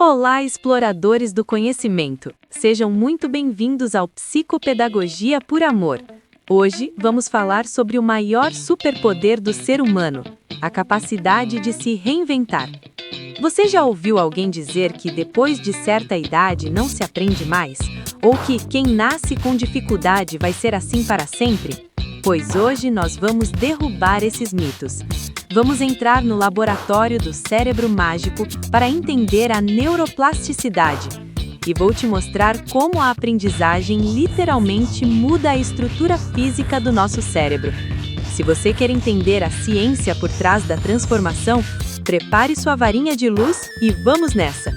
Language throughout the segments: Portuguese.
Olá, exploradores do conhecimento! Sejam muito bem-vindos ao Psicopedagogia por Amor. Hoje, vamos falar sobre o maior superpoder do ser humano, a capacidade de se reinventar. Você já ouviu alguém dizer que depois de certa idade não se aprende mais? Ou que quem nasce com dificuldade vai ser assim para sempre? Pois hoje nós vamos derrubar esses mitos. Vamos entrar no laboratório do cérebro mágico para entender a neuroplasticidade. E vou te mostrar como a aprendizagem literalmente muda a estrutura física do nosso cérebro. Se você quer entender a ciência por trás da transformação, prepare sua varinha de luz e vamos nessa!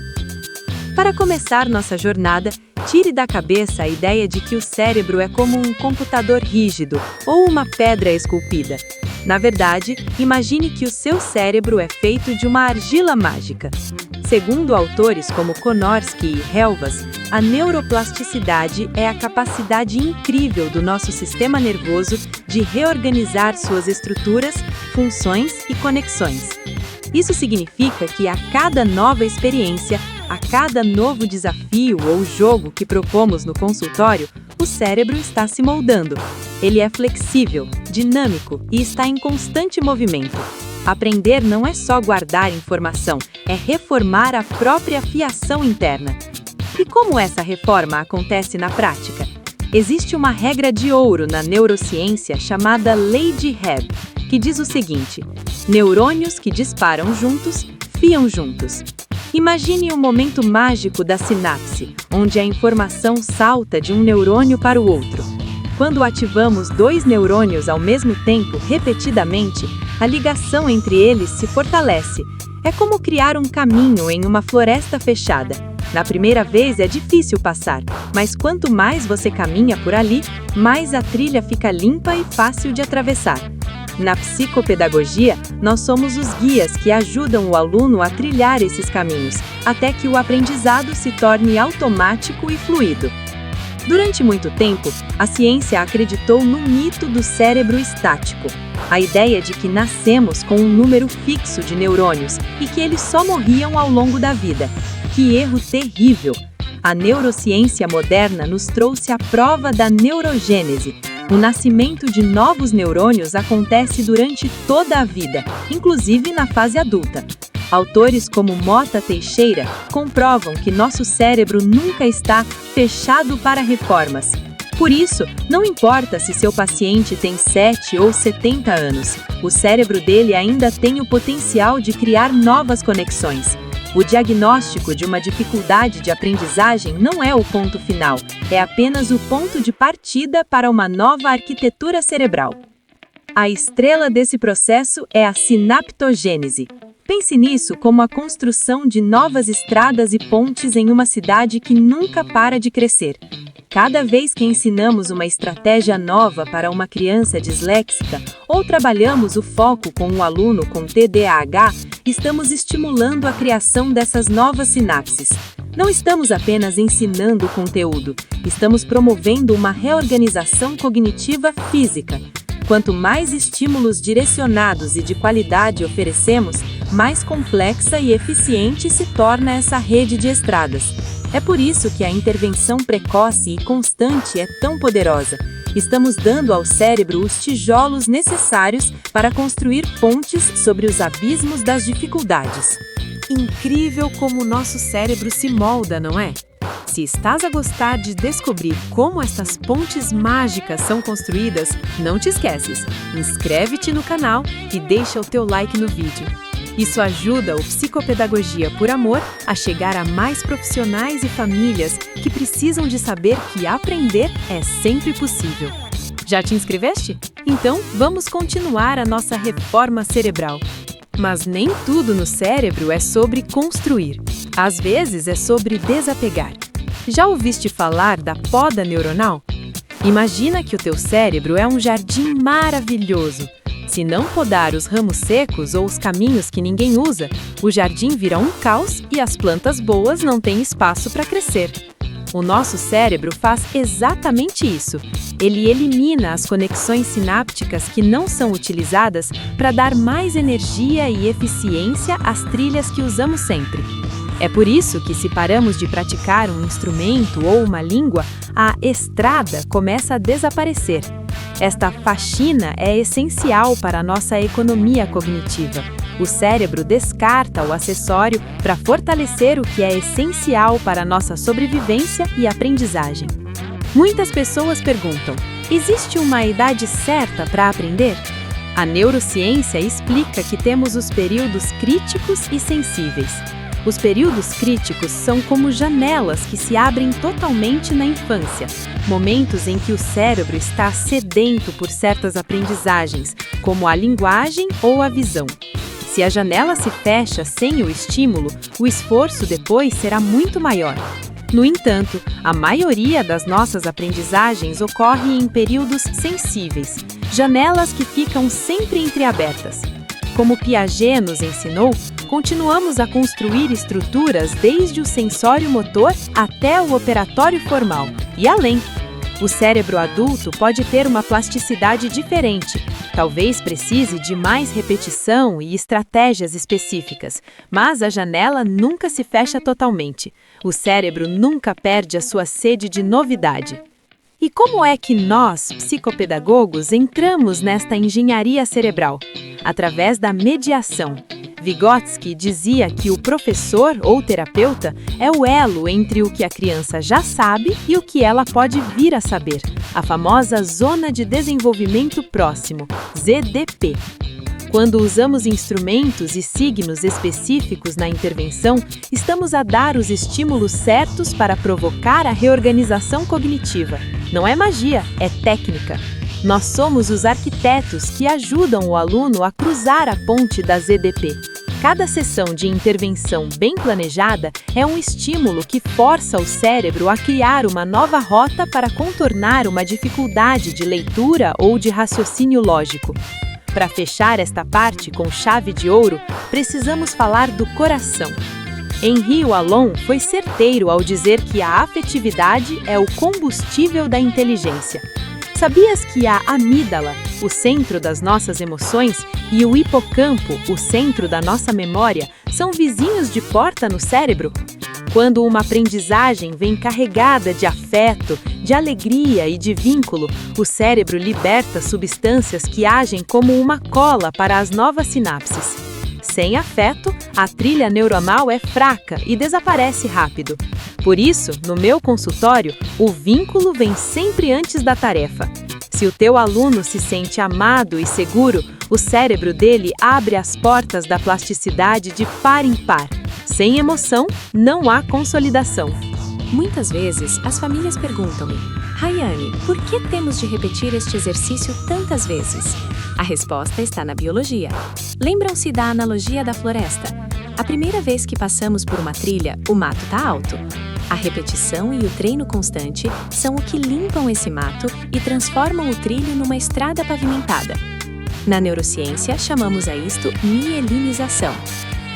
Para começar nossa jornada, tire da cabeça a ideia de que o cérebro é como um computador rígido ou uma pedra esculpida. Na verdade, imagine que o seu cérebro é feito de uma argila mágica. Segundo autores como Konorsky e Helvas, a neuroplasticidade é a capacidade incrível do nosso sistema nervoso de reorganizar suas estruturas, funções e conexões. Isso significa que a cada nova experiência, a cada novo desafio ou jogo que propomos no consultório, o cérebro está se moldando. Ele é flexível, dinâmico e está em constante movimento. Aprender não é só guardar informação, é reformar a própria fiação interna. E como essa reforma acontece na prática? Existe uma regra de ouro na neurociência chamada Lei de Hebb, que diz o seguinte: neurônios que disparam juntos, fiam juntos. Imagine o momento mágico da sinapse, onde a informação salta de um neurônio para o outro. Quando ativamos dois neurônios ao mesmo tempo, repetidamente, a ligação entre eles se fortalece. É como criar um caminho em uma floresta fechada. Na primeira vez é difícil passar, mas quanto mais você caminha por ali, mais a trilha fica limpa e fácil de atravessar. Na psicopedagogia, nós somos os guias que ajudam o aluno a trilhar esses caminhos, até que o aprendizado se torne automático e fluido. Durante muito tempo, a ciência acreditou no mito do cérebro estático, a ideia de que nascemos com um número fixo de neurônios e que eles só morriam ao longo da vida. Que erro terrível! A neurociência moderna nos trouxe a prova da neurogênese. O nascimento de novos neurônios acontece durante toda a vida, inclusive na fase adulta. Autores como Mota Teixeira comprovam que nosso cérebro nunca está fechado para reformas. Por isso, não importa se seu paciente tem 7 ou 70 anos, o cérebro dele ainda tem o potencial de criar novas conexões. O diagnóstico de uma dificuldade de aprendizagem não é o ponto final, é apenas o ponto de partida para uma nova arquitetura cerebral. A estrela desse processo é a sinaptogênese. Pense nisso como a construção de novas estradas e pontes em uma cidade que nunca para de crescer. Cada vez que ensinamos uma estratégia nova para uma criança disléxica ou trabalhamos o foco com um aluno com TDAH, estamos estimulando a criação dessas novas sinapses. Não estamos apenas ensinando o conteúdo, estamos promovendo uma reorganização cognitiva física. Quanto mais estímulos direcionados e de qualidade oferecemos, mais complexa e eficiente se torna essa rede de estradas. É por isso que a intervenção precoce e constante é tão poderosa. Estamos dando ao cérebro os tijolos necessários para construir pontes sobre os abismos das dificuldades. Incrível como o nosso cérebro se molda, não é? Se estás a gostar de descobrir como estas pontes mágicas são construídas, não te esqueces, inscreve-te no canal e deixa o teu like no vídeo. Isso ajuda o Psicopedagogia por Amor a chegar a mais profissionais e famílias que precisam de saber que aprender é sempre possível. Já te inscreveste? Então, vamos continuar a nossa reforma cerebral. Mas nem tudo no cérebro é sobre construir. Às vezes é sobre desapegar. Já ouviste falar da poda neuronal? Imagina que o teu cérebro é um jardim maravilhoso. Se não podar os ramos secos ou os caminhos que ninguém usa, o jardim vira um caos e as plantas boas não têm espaço para crescer. O nosso cérebro faz exatamente isso. Ele elimina as conexões sinápticas que não são utilizadas para dar mais energia e eficiência às trilhas que usamos sempre. É por isso que, se paramos de praticar um instrumento ou uma língua, a estrada começa a desaparecer. Esta faxina é essencial para a nossa economia cognitiva. O cérebro descarta o acessório para fortalecer o que é essencial para a nossa sobrevivência e aprendizagem. Muitas pessoas perguntam: existe uma idade certa para aprender? A neurociência explica que temos os períodos críticos e sensíveis. Os períodos críticos são como janelas que se abrem totalmente na infância, momentos em que o cérebro está sedento por certas aprendizagens, como a linguagem ou a visão. Se a janela se fecha sem o estímulo, o esforço depois será muito maior. No entanto, a maioria das nossas aprendizagens ocorre em períodos sensíveis, janelas que ficam sempre entreabertas. Como Piaget nos ensinou, continuamos a construir estruturas desde o sensório motor até o operatório formal e além. O cérebro adulto pode ter uma plasticidade diferente, talvez precise de mais repetição e estratégias específicas, mas a janela nunca se fecha totalmente. O cérebro nunca perde a sua sede de novidade. E como é que nós, psicopedagogos, entramos nesta engenharia cerebral? Através da mediação. Vygotsky dizia que o professor ou terapeuta é o elo entre o que a criança já sabe e o que ela pode vir a saber, a famosa Zona de Desenvolvimento Próximo, ZDP. Quando usamos instrumentos e signos específicos na intervenção, estamos a dar os estímulos certos para provocar a reorganização cognitiva. Não é magia, é técnica. Nós somos os arquitetos que ajudam o aluno a cruzar a ponte da ZDP. Cada sessão de intervenção bem planejada é um estímulo que força o cérebro a criar uma nova rota para contornar uma dificuldade de leitura ou de raciocínio lógico. Para fechar esta parte com chave de ouro, precisamos falar do coração. Henri Wallon foi certeiro ao dizer que a afetividade é o combustível da inteligência. Sabias que a amígdala, o centro das nossas emoções, e o hipocampo, o centro da nossa memória, são vizinhos de porta no cérebro? Quando uma aprendizagem vem carregada de afeto, de alegria e de vínculo, o cérebro liberta substâncias que agem como uma cola para as novas sinapses. Sem afeto, a trilha neuronal é fraca e desaparece rápido. Por isso, no meu consultório, o vínculo vem sempre antes da tarefa. Se o teu aluno se sente amado e seguro, o cérebro dele abre as portas da plasticidade de par em par. Sem emoção, não há consolidação. Muitas vezes, as famílias perguntam-me: Rayane, por que temos de repetir este exercício tantas vezes? A resposta está na biologia. Lembram-se da analogia da floresta? A primeira vez que passamos por uma trilha, o mato está alto. A repetição e o treino constante são o que limpam esse mato e transformam o trilho numa estrada pavimentada. Na neurociência, chamamos a isto mielinização.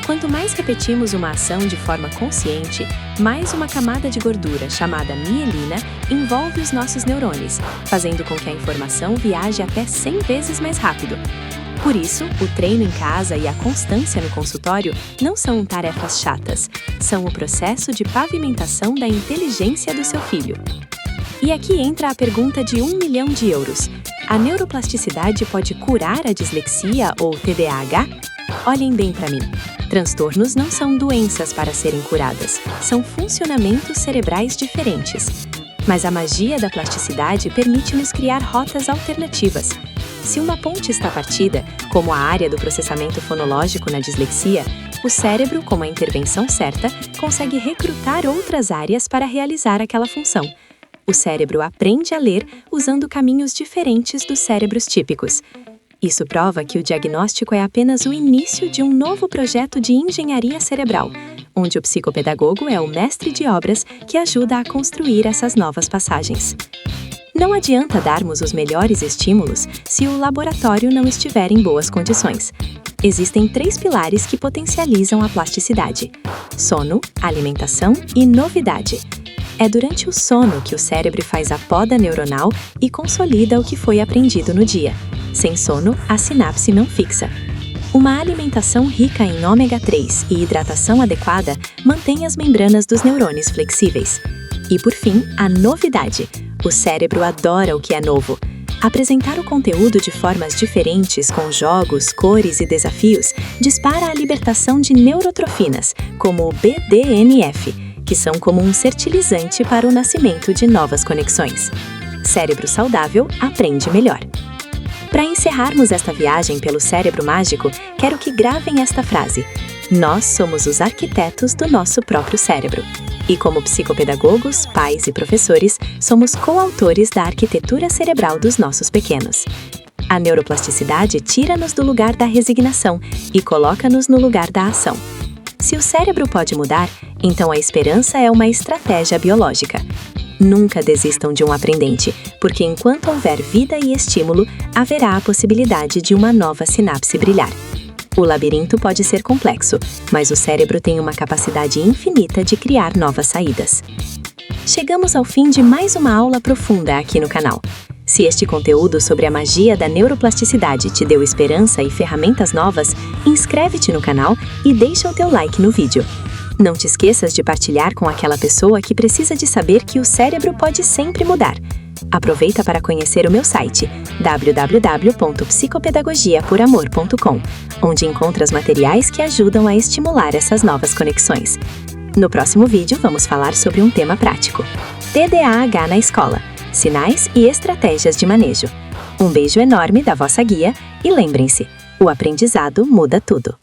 Quanto mais repetimos uma ação de forma consciente, mais uma camada de gordura, chamada mielina, envolve os nossos neurônios, fazendo com que a informação viaje até 100 vezes mais rápido. Por isso, o treino em casa e a constância no consultório não são tarefas chatas, são o processo de pavimentação da inteligência do seu filho. E aqui entra a pergunta de 1 milhão de euros. A neuroplasticidade pode curar a dislexia ou TDAH? Olhem bem para mim. Transtornos não são doenças para serem curadas, são funcionamentos cerebrais diferentes. Mas a magia da plasticidade permite-nos criar rotas alternativas. Se uma ponte está partida, como a área do processamento fonológico na dislexia, o cérebro, com a intervenção certa, consegue recrutar outras áreas para realizar aquela função. O cérebro aprende a ler usando caminhos diferentes dos cérebros típicos. Isso prova que o diagnóstico é apenas o início de um novo projeto de engenharia cerebral, onde o psicopedagogo é o mestre de obras que ajuda a construir essas novas passagens. Não adianta darmos os melhores estímulos se o laboratório não estiver em boas condições. Existem 3 pilares que potencializam a plasticidade: sono, alimentação e novidade. É durante o sono que o cérebro faz a poda neuronal e consolida o que foi aprendido no dia. Sem sono, a sinapse não fixa. Uma alimentação rica em ômega 3 e hidratação adequada mantém as membranas dos neurônios flexíveis. E por fim, a novidade. O cérebro adora o que é novo. Apresentar o conteúdo de formas diferentes, com jogos, cores e desafios, dispara a libertação de neurotrofinas, como o BDNF, que são como um fertilizante para o nascimento de novas conexões. Cérebro saudável aprende melhor. Para encerrarmos esta viagem pelo cérebro mágico, quero que gravem esta frase: nós somos os arquitetos do nosso próprio cérebro. E como psicopedagogos, pais e professores, somos coautores da arquitetura cerebral dos nossos pequenos. A neuroplasticidade tira-nos do lugar da resignação e coloca-nos no lugar da ação. Se o cérebro pode mudar, então a esperança é uma estratégia biológica. Nunca desistam de um aprendente, porque enquanto houver vida e estímulo, haverá a possibilidade de uma nova sinapse brilhar. O labirinto pode ser complexo, mas o cérebro tem uma capacidade infinita de criar novas saídas. Chegamos ao fim de mais uma aula profunda aqui no canal. Se este conteúdo sobre a magia da neuroplasticidade te deu esperança e ferramentas novas, inscreve-te no canal e deixa o teu like no vídeo. Não te esqueças de partilhar com aquela pessoa que precisa de saber que o cérebro pode sempre mudar. Aproveita para conhecer o meu site www.psicopedagogiaporamor.com, onde encontras materiais que ajudam a estimular essas novas conexões. No próximo vídeo vamos falar sobre um tema prático: TDAH na escola, sinais e estratégias de manejo. Um beijo enorme da vossa guia e lembrem-se, o aprendizado muda tudo.